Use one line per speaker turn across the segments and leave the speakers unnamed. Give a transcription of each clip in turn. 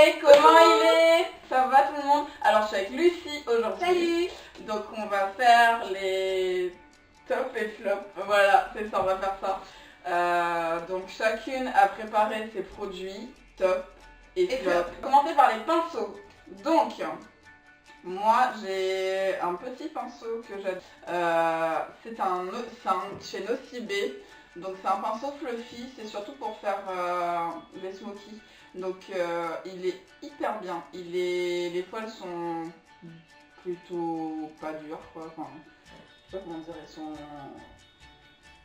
Hey, comment il est? Ça va tout le monde? Alors je suis avec Lucie aujourd'hui.
Salut!
Donc on va faire les top et flop. Voilà, c'est ça, on va faire ça. Donc chacune a préparé ses produits top et flop. On va commencer par les pinceaux. Donc moi j'ai un petit pinceau que j'adore. C'est un chez Nocibé. Donc c'est un pinceau fluffy, c'est surtout pour faire les smokies. Donc il est hyper bien. Les poils sont plutôt pas durs quoi. Enfin, je sais pas comment dire, ils sont...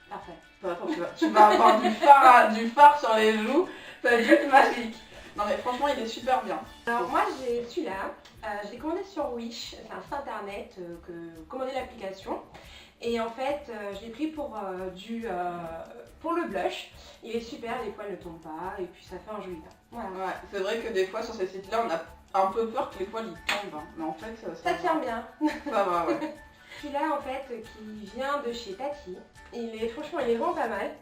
Parfait.
Attends, tu vas avoir du fard sur les joues, ça va être magique. Non mais franchement il est super bien.
Alors moi j'ai celui-là, je l'ai commandé sur Wish, c'est un site internet commandé l'application. Et en fait je l'ai pris pour le blush. Il est super, les poils ne tombent pas et puis ça fait un joli teint. Voilà.
Ouais, c'est vrai que des fois sur ces sites là on a un peu peur que les poils ils tombent. Mais en fait
Ça tient bien.
Ça va, ouais.
Celui-là en fait qui vient de chez Tati, franchement il est vraiment pas mal.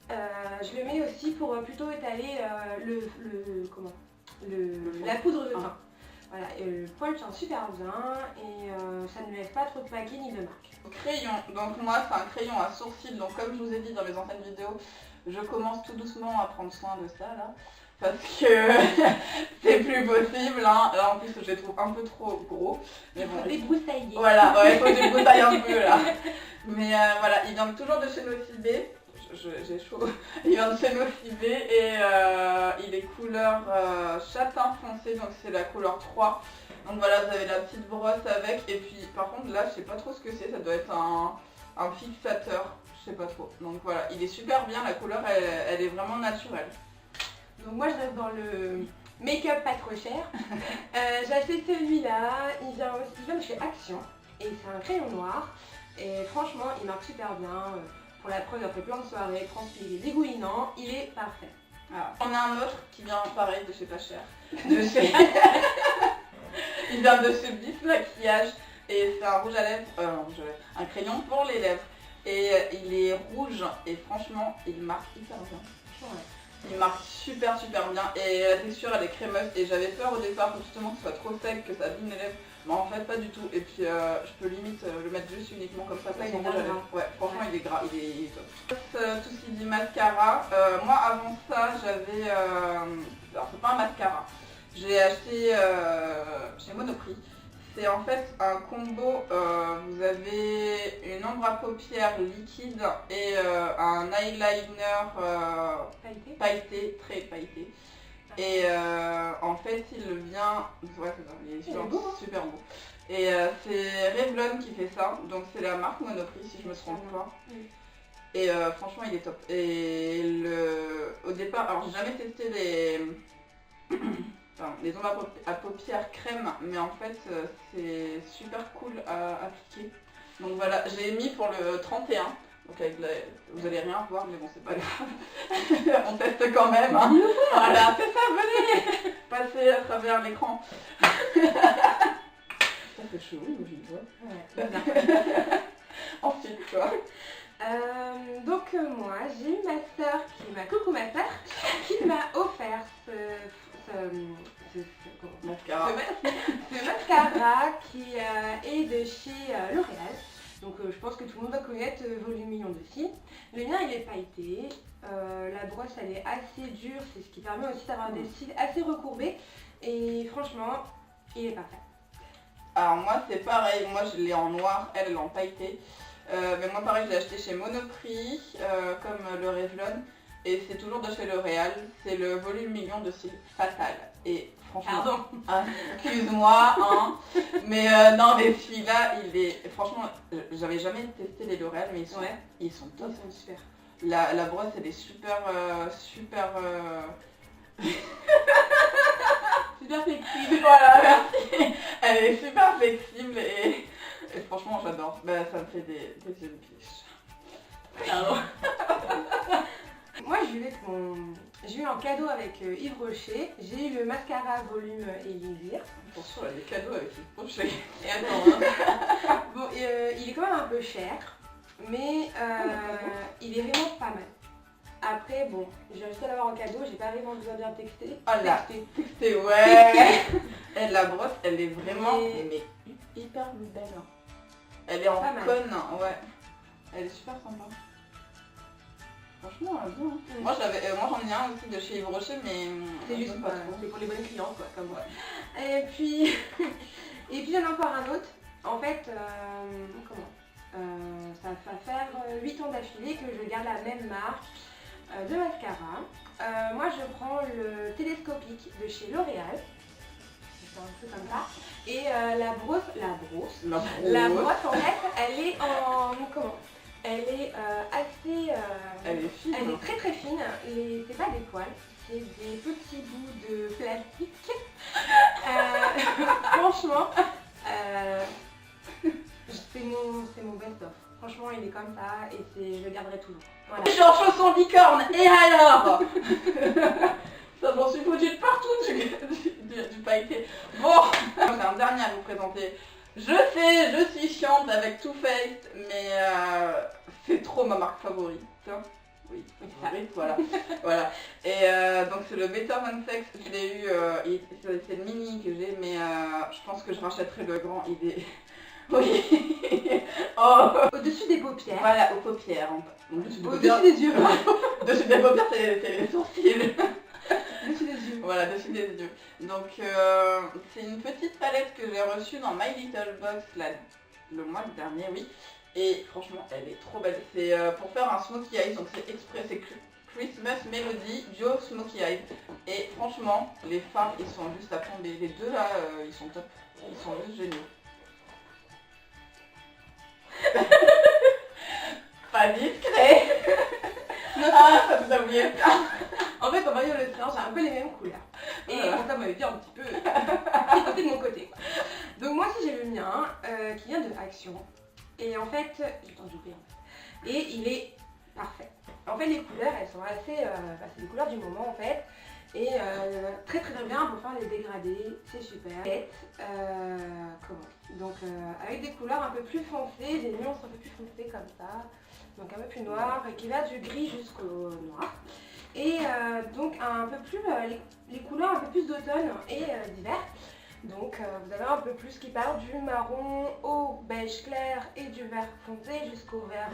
Je le mets aussi pour plutôt étaler la poudre de teint. Voilà, le poil tient super bien et ça ne laisse pas trop de paquets ni de marques.
Crayon, donc moi c'est un crayon à sourcils, donc comme je vous ai dit dans les anciennes vidéos, je commence tout doucement à prendre soin de ça là, parce que c'est plus possible, hein. Là en plus je les trouve un peu trop gros.
Mais bon, débroussailler.
Voilà, ouais, il faut que je débroussaille un peu là. Mais voilà, il vient toujours de chez Nocibé. J'ai chaud. Il vient de chez Nocibé et il est couleur châtain foncé, donc c'est la couleur 3. Donc voilà, vous avez la petite brosse avec. Et puis par contre là, je sais pas trop ce que c'est, ça doit être un fixateur, je sais pas trop. Donc voilà, il est super bien, la couleur elle est vraiment naturelle.
Donc moi je reste dans le make-up pas trop cher. J'ai acheté celui-là, il vient de chez Action et c'est un crayon noir. Et franchement il marche super bien. Pour la preuve, il a fait plein de soirées, transpiré, dégoulinant, il est parfait.
Alors, on a un autre qui vient pareil de chez pas cher. Il vient de chez Bif Maquillage et c'est un rouge à lèvres, un crayon pour les lèvres. Et il est rouge et franchement il marque hyper bien. Ouais. Il marque super bien et la texture elle est crémeuse et j'avais peur au départ justement que ce soit trop sec, que ça abîme les lèvres. Mais en fait pas du tout et puis je peux limite le mettre juste uniquement comme ça.
Ouais, il est gras.
Ouais, franchement il est gras, il est top. Tout ce qui dit mascara, moi avant ça j'avais, alors c'est pas un mascara, j'ai acheté chez Monoprix. C'est en fait un combo, vous avez une ombre à paupières liquide et un eyeliner pailleté, très pailleté. Et en fait il vient, ouais c'est ça, il est super beau. Et c'est Revlon qui fait ça, donc c'est la marque Monoprix si je me trompe pas. Et franchement il est top. Et au départ, alors j'ai jamais testé les ombres à paupières crème, mais en fait c'est super cool à appliquer. Donc voilà, j'ai mis pour le 31. Donc vous allez rien voir, mais bon c'est pas grave. On teste quand même. Hein. Voilà, c'est ça, venez passer à travers l'écran. Ça fait chaud, imagine toi. Ouais. Ensuite quoi.
Donc moi j'ai eu ma soeur coucou ma soeur, qui m'a offert ce mascara qui est de chez L'Oréal. Donc je pense que tout le monde va connaître Volume Million de cils. Le mien il est pailleté, la brosse elle est assez dure, c'est ce qui permet aussi d'avoir des cils assez recourbés et franchement il est parfait.
Alors moi c'est pareil, moi je l'ai en noir, elle est en pailleté. Mais moi pareil je l'ai acheté chez Monoprix, comme le Revlon. Et c'est toujours de chez L'Oréal, c'est le Volume Million de cils Fatal. Et franchement, excuse-moi, hein, mais non mais celui-là, il est, franchement, j'avais jamais testé les L'Oréal, mais ils sont top.
Ils sont super.
La brosse, elle est super super flexible. Voilà, merci. Elle est super flexible et franchement, j'adore. Bah, ça me fait des yeux de biche. Alors.
Moi j'ai eu un cadeau avec Yves Rocher, j'ai eu le mascara volume Élixir.
Attention, il y a des cadeaux avec Yves Rocher.
Et attends, bon, il est quand même un peu cher, mais il est vraiment pas mal. Après, bon, j'ai réussi à l'avoir en cadeau, j'ai pas vraiment besoin de bien texter.
Oh là, c'est ouais. Et la brosse, elle est vraiment mais hyper belle. Hein. Elle est en cône, ouais. Elle est super sympa. Franchement, elle est bien. Hein. Moi j'en ai un aussi de chez Yves Rocher, mais
c'est juste pas trop. C'est pour les bonnes clientes, quoi, comme moi. Et puis j'en ai encore un autre. En fait, ça va faire 8 ans d'affilée que je garde la même marque de mascara. Moi je prends le télescopique de chez L'Oréal. C'est un peu comme ça. Et la brosse en fait, elle est en elle est assez...
elle est fine.
Elle est très très fine. C'est pas des poils, c'est des petits bouts de plastique. Franchement, c'est mon best-of. Franchement, il est comme ça et je le garderai toujours. Voilà.
Je suis en chaussons licorne, et alors ça, j'en suis foutu de partout du pailleté. Bon, j'ai un dernier à vous présenter. Je sais, je suis chiante avec Too Faced, mais c'est trop ma marque favorite. Oui, favorite, voilà. Voilà. Et donc c'est le Better Than Sex, je l'ai eu, c'est le mini que j'ai, mais je pense que je rachèterai le grand, il est... Oui. Oh.
Au-dessus des paupières.
Voilà, aux paupières.
Au-dessus des yeux.
Au-dessus des paupières, c'est les sourcils.
Dessus des yeux.
Voilà, dessus des yeux. Donc c'est une petite palette que j'ai reçue dans My Little Box le mois dernier, oui. Et franchement, elle est trop belle. C'est pour faire un smokey eyes, donc c'est exprès, c'est Christmas Melody Duo Smokey Eyes. Et franchement, les fards, ils sont juste à tomber. Les deux là, ils sont top. Ils sont juste géniaux. Pas discret. Ah, ça vous a oublié.
En fait, en voyant le train, j'ai un peu les mêmes couleurs. Et ça m'avait dit un petit peu côté de mon côté. Donc moi aussi j'ai le mien, qui vient de Action. Et en fait, et il est parfait. En fait, les couleurs, elles sont assez, c'est les couleurs du moment en fait. Et très très bien pour faire les dégradés, c'est super. Donc avec des couleurs un peu plus foncées, des nuances un peu plus foncées comme ça. Donc un peu plus noir, qui va du gris jusqu'au noir. Et donc un peu plus, les couleurs un peu plus d'automne et d'hiver. Donc vous avez un peu plus qui part du marron au beige clair et du vert foncé jusqu'au vert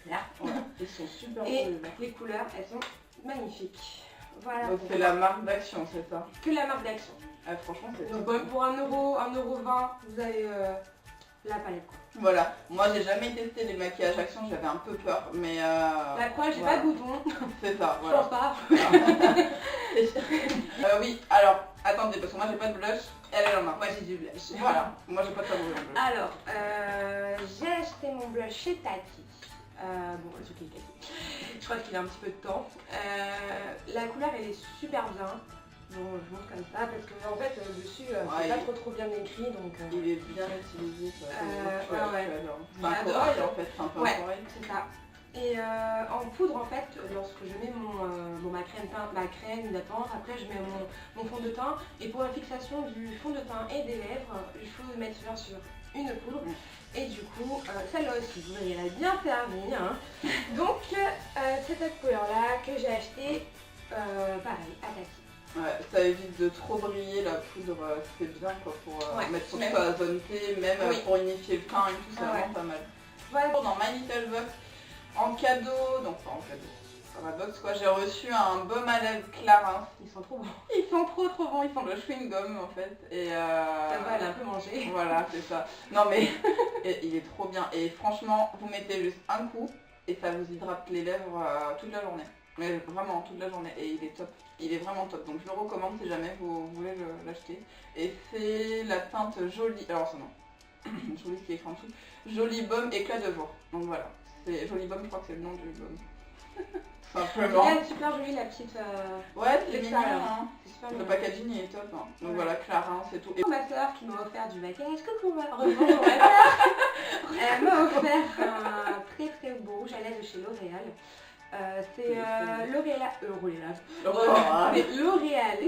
clair.
Voilà. Ils sont super beaux.
Et les couleurs, elles sont magnifiques. Voilà.
Donc c'est la marque d'Action, c'est ça?
Que la marque d'Action.
Franchement, c'est
donc pour 1€, 1,20€, vous avez la palette quoi.
Voilà, moi j'ai jamais testé les maquillages Action, j'avais un peu peur, mais
la preuve, j'ai pas de bouton.
C'est ça,
voilà. Je pense pas.
Oui, alors, attendez, parce que moi j'ai pas de blush, elle en a.
Moi j'ai du blush.
Voilà, moi j'ai pas de favori en blush.
Alors, j'ai acheté mon blush chez Tati. Bon, le truc est cassé. Je crois qu'il a un petit peu de temps. La couleur elle est super bien. Bon, je montre comme ça parce que en fait dessus c'est pas trop bien écrit donc.
Il est bien utilisé. Ça.
Ouais.
C'est un corail en fait, c'est un peu un corail.
C'est ça. Et en poudre en fait, lorsque je mets ma crème hydratante, après je mets mon fond de teint. Et pour la fixation du fond de teint et des lèvres, il faut mettre sur une poudre. Et du coup, celle-là aussi, vous voyez, elle a bien servi. Hein. Donc, c'est cette couleur-là que j'ai achetée, pareil, à Tati.
Ouais, ça évite de trop briller, la poudre, c'est bien quoi, pour mettre surtout à la zone T, même pour unifier le teint et tout, c'est vraiment pas mal.
Voilà.
Dans My Little Box, en cadeau, donc pas en cadeau, dans ma box quoi, j'ai reçu un baume à lèvres Clarins.
Ils sont trop bons.
Ils sont trop bons, ils sont de chewing gum en fait. Et
ça va, elle a un peu mangé.
Voilà, c'est ça. Non mais, il est trop bien. Et franchement, vous mettez juste un coup et ça vous hydrate les lèvres toute la journée. Mais vraiment toute la journée et il est top, il est vraiment top, donc je le recommande si jamais vous voulez l'acheter. Et c'est la teinte Jolie, alors c'est non, Jolie qui est écrit en dessous, Jolie Baume éclat de jour, donc voilà, c'est Jolie Baume, je crois que c'est le nom du baume. Simplement.
Elle est super jolie la petite...
Ouais, c'est mignon, hein.
Le
packaging il est top, hein. Donc voilà, Clarins, c'est tout.
Et ma soeur qui m'a offert du maquillage, coucou ma soeur, elle m'a offert un très très beau rouge à lèvres de chez L'Oréal. C'est L'Oréal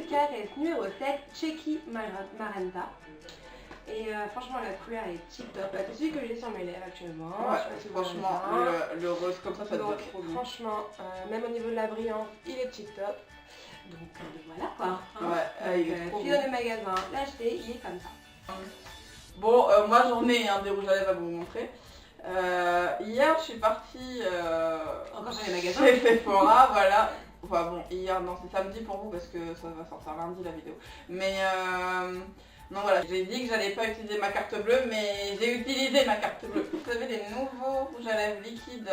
Caresse numéro 7 Cheeky Magenta. Et franchement, la couleur elle est tip top. C'est celui que j'ai sur mes lèvres actuellement.
Ouais,
Je sais pas si vous
franchement,
voyez bien.
le rose comme ça te
Donc
va trop bien.
franchement, même au niveau de la brillance, il est tip top. Donc voilà quoi.
Ouais, il est trop
Puis
beau.
dans les magasins, l'acheter, il est comme ça.
Bon, moi j'en ai des rouges à lèvres à vous montrer. Hier, je suis partie
Encore chez les magasins.
chez Sephora, voilà. Enfin bon, hier, non, c'est samedi pour vous parce que ça va sortir lundi la vidéo. Mais non, voilà, j'ai dit que j'allais pas utiliser ma carte bleue, mais j'ai utilisé ma carte bleue. Vous savez, les nouveaux rouges à lèvres liquides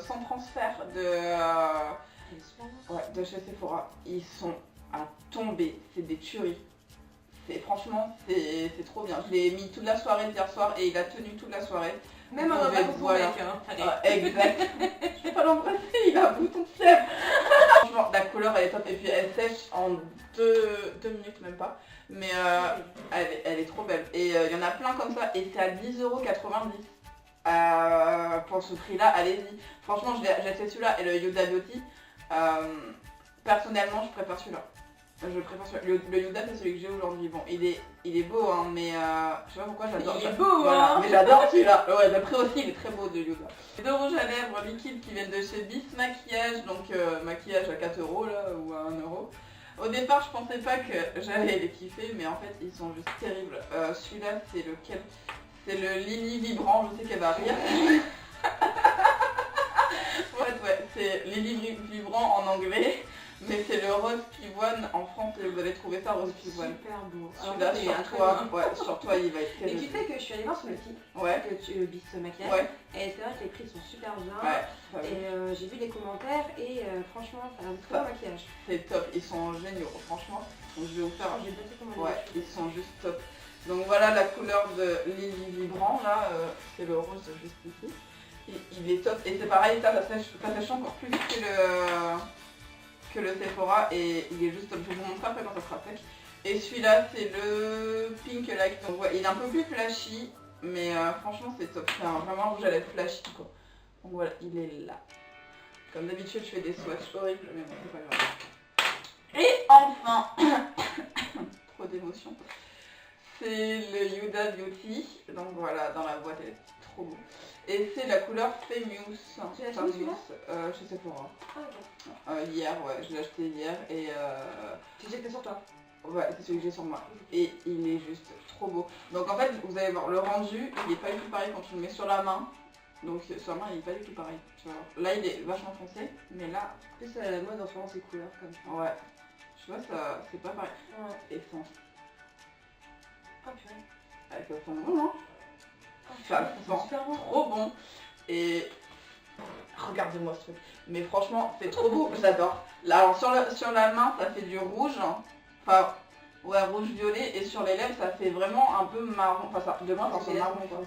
sans transfert de chez Sephora, ils sont à tomber, c'est des tueries. Franchement, c'est trop bien. Je l'ai mis toute la soirée hier soir et il a tenu toute la soirée.
Même un
Mauvais,
bouton de
voilà.
mec, hein.
Exact. Je peux pas l'embrasser, il a un bouton de fièvre. Franchement, la couleur elle est top et puis elle sèche en 2 minutes même pas. Mais elle est trop belle. Et il y en a plein comme ça et c'est à 10,90 €. Pour ce prix-là, allez-y. Franchement, j'ai acheté celui-là et le Huda Beauty. Personnellement, je préfère celui-là. Je préfère celui-là. Le Huda, c'est celui que j'ai aujourd'hui. Bon, il est beau, hein, mais je sais pas pourquoi j'adore.
Il est beau,
voilà,
hein.
mais j'adore celui-là. Ouais, d'après aussi, il est très beau de Huda. Les 2 rouges à lèvres liquides qui viennent de chez Bis Maquillage, donc maquillage à 4 € là, ou à 1 €. Au départ, je pensais pas que j'allais les kiffer, mais en fait, ils sont juste terribles. Celui-là, c'est lequel? C'est le Lily Vibrant, je sais qu'elle va rire. Ouais, c'est Lily Vibrant en anglais, mais c'est le rose pivoine en français. Vous allez trouver ça rose pivoine.
Super beau.
Celui-là, sur toi, il va être
Et
terrible.
tu sais que je suis allée voir sur le site,
Ouais,
que Bis Maquillage,
ouais,
et c'est vrai que les prix sont super bien.
ouais. ça va.
Et j'ai vu les commentaires et franchement, ça a un très bon maquillage.
C'est top, ils sont géniaux, franchement. Donc, je vais vous faire
J'ai pas fait comment
Ouais, ils sont juste top. Donc voilà la couleur de Lily Vibrant, là, c'est le rose juste ici. Il est top. Et c'est pareil, ça sèche encore plus vite que le Sephora et il est juste top. Je vais vous montrer après quand ça sera sec. Et celui-là, c'est le Pink Light. Donc ouais, il est un peu plus flashy, mais franchement c'est top. C'est vraiment un rouge à lèvres flashy quoi. Donc voilà, il est là. Comme d'habitude, je fais des swatchs horribles, mais bon, c'est pas grave. Et enfin, trop d'émotion. C'est le Huda Beauty, donc voilà, dans la boîte elle est trop beau. Et c'est la couleur Famous.
Tu l'as acheté celui-là
chez Sephora.
Ah ok.
Hier, ouais, je l'ai acheté hier et
Tu sais que c'est sur toi.
ouais, c'est celui que j'ai sur moi. Et il est juste trop beau. Donc en fait, vous allez voir, le rendu, il est pas du tout pareil quand tu le mets sur la main. Donc sur la main, il est pas du tout pareil. Tu vois. Là, il est vachement foncé, mais là,
En plus, à la mode en ce moment, ces couleurs comme ça.
ouais, tu vois, ça, c'est pas pareil.
Ouais.
Et ça,
Ah purée.
ça sent bon, hein. Ça
C'est
sent
super bon.
trop bon. Et regardez-moi ce truc. Mais franchement, c'est trop beau, j'adore. Là, alors sur la main, ça fait du rouge. Enfin, ouais, rouge-violet. Et sur les lèvres, ça fait vraiment un peu marron. Enfin, ça, de moi, ça sent marron quoi.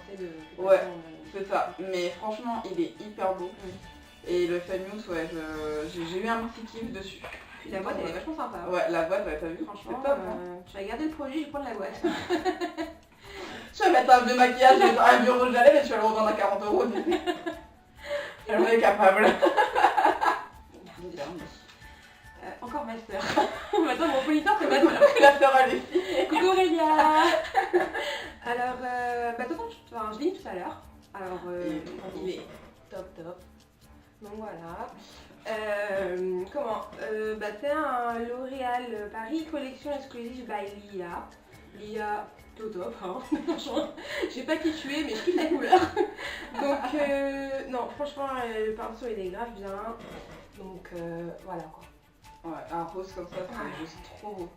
Ouais. C'est ça. Mais franchement, il est hyper beau. Et le Famous, ouais, j'ai eu un petit kiff dessus.
Puis la boîte, elle est vachement sympa.
Ouais, la boîte, ouais, t'as vu,
Franchement,
c'est top. Hein.
je vais garder le produit, je vais prendre la boîte.
Je vais mettre un de maquillage, je vais mettre un bureau de jalais, mais tu vas le revendre à 40 €. Elle est capable.
Encore ma soeur. Maintenant, mon moniteur, c'est ma soeur.
La sœur à Lucie.
Coucou Aurélia. Alors, de toute façon, je l'ai dit tout à l'heure. Alors,
Il est top.
donc voilà. C'est un L'Oréal Paris collection exclusive by Lia. Lia, au top, hein. Franchement, je sais pas qui tu es, mais je kiffe la couleur. Donc, non, franchement, le pinceau il est grave bien. Donc, voilà quoi.
Ouais, un rose comme ça, c'est juste trop beau.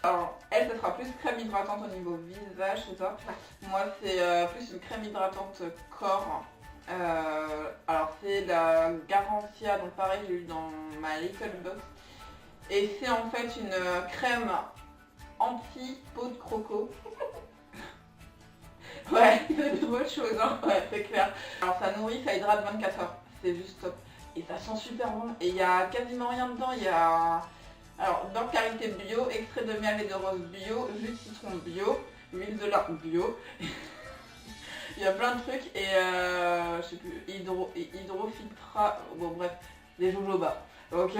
Alors, elle, ça sera plus crème hydratante au niveau visage, c'est ça. Moi, c'est plus une crème hydratante corps. Alors, c'est la Garantia, donc pareil, j'ai eu dans ma Little Box. Et c'est en fait une crème anti-peau de croco. Ouais, c'est trop autre chose, hein. Ouais, c'est clair. Alors, ça nourrit, ça hydrate 24 heures. C'est juste top. Et ça sent super bon. Et il y a quasiment rien dedans. Il y a alors beurre karité bio, extrait de miel et de rose bio, jus de citron bio, huile de lin bio. Il y a plein de trucs et je sais plus, hydrofiltra, bon bref, des jojobas. Donc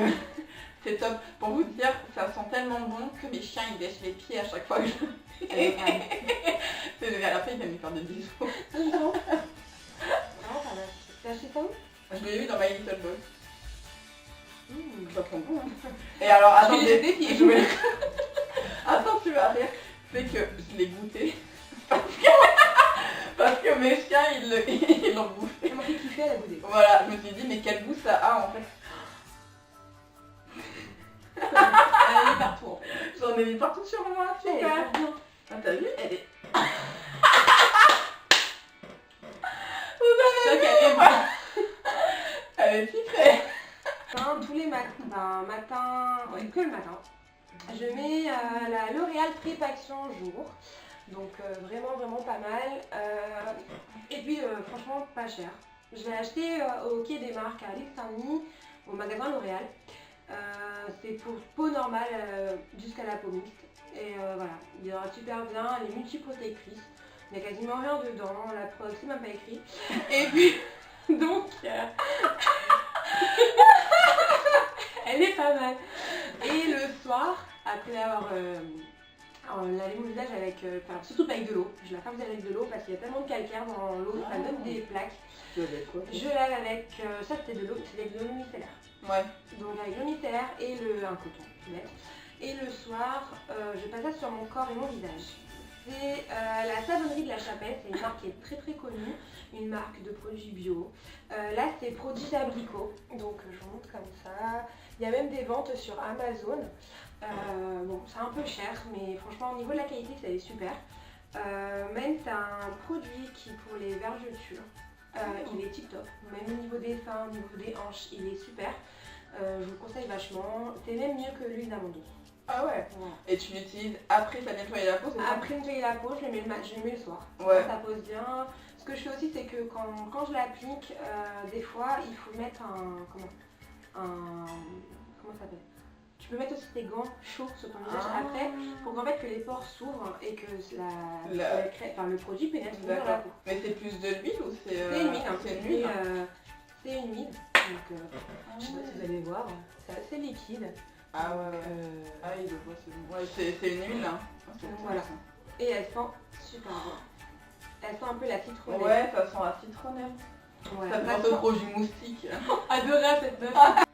c'est top. Pour vous dire, ça sent tellement bon que mes chiens ils lèchent les pieds à chaque fois que je... C'est C'est génial, après il vient lui faire des bisous.
Vraiment pas mal. T'as acheté ça où?
Je l'ai vu dans My Little Boy.
Mmh.
Ça prend bon. Hein. Et alors, attends,
Je vais les défier.
Attends, tu vas rire. C'est que je l'ai goûté. Parce que mes chiens, ils l'ont bouffé.
Ça m'a fait kiffer à la bouder.
Voilà, je me suis dit, mais quel goût ça a en fait.
Elle est partout en fait.
J'en ai mis partout sur moi,
Elle est
super.
pas bien.
Ah, t'as vu? Elle est...
Ça qu'elle est bonne.
Elle est sucrée.
Tous les matins, ouais, que le matin, je mets la L'Oréal Prépaction Jour. Donc vraiment pas mal. Et puis franchement pas cher. Je l'ai acheté au Quai des Marques à Alexandrie, au magasin L'Oréal. C'est pour peau normale jusqu'à la peau mixte. Et voilà, il ira super bien, elle est multiprotectrice. Il n'y a quasiment rien dedans, la preuve c'est même pas écrit. Et puis donc elle est pas mal. Et le soir, après avoir lavé mon visage avec, surtout avec de l'eau, je la lave avec de l'eau parce qu'il y a tellement de calcaire dans l'eau, ça donne des plaques. Je lave avec, ça c'était de l'eau, c'est avec de l'eau micellaire.
Ouais.
Donc avec l'eau micellaire et un coton, et le soir, je passe ça sur mon corps et mon visage. C'est la savonnerie de la Chapelle, c'est une marque qui est très connue, une marque de produits bio. Là c'est produits d'abricot, donc je vous montre comme ça. Il y a même des ventes sur Amazon. Bon, c'est un peu cher, mais franchement au niveau de la qualité c'est super. Même c'est un produit qui pour les vergetures, il est tip top. Même au niveau des seins, au niveau des hanches, il est super. Je vous le conseille vachement. C'est même mieux que l'huile d'amande.
Ah ouais.
Voilà.
Et tu l'utilises après t'as nettoyé la peau, c'est ça?
Après nettoyer la peau, je le mets le soir.
Ouais.
Ça pose bien. Ce que je fais aussi, c'est que quand je l'applique, des fois, il faut mettre comment ça s'appelle? Tu peux mettre aussi tes gants chauds sur ton visage après, pour qu'en fait que les pores s'ouvrent et que le produit pénètre dans la peau.
Mais c'est plus de l'huile ou c'est...
C'est une huile.
C'est une huile.
C'est une huile. Donc, je sais pas si vous allez voir, c'est assez liquide.
Ah ouais. Ah il le voit, c'est bon. Ouais, c'est une huile là.
Voilà. Et elle sent super bon. Elle sent un peu la citronnelle.
Ouais, ça sent la citronnelle.
Ouais.
Ça fait un peu proche du moustique.
Adorable cette meuf.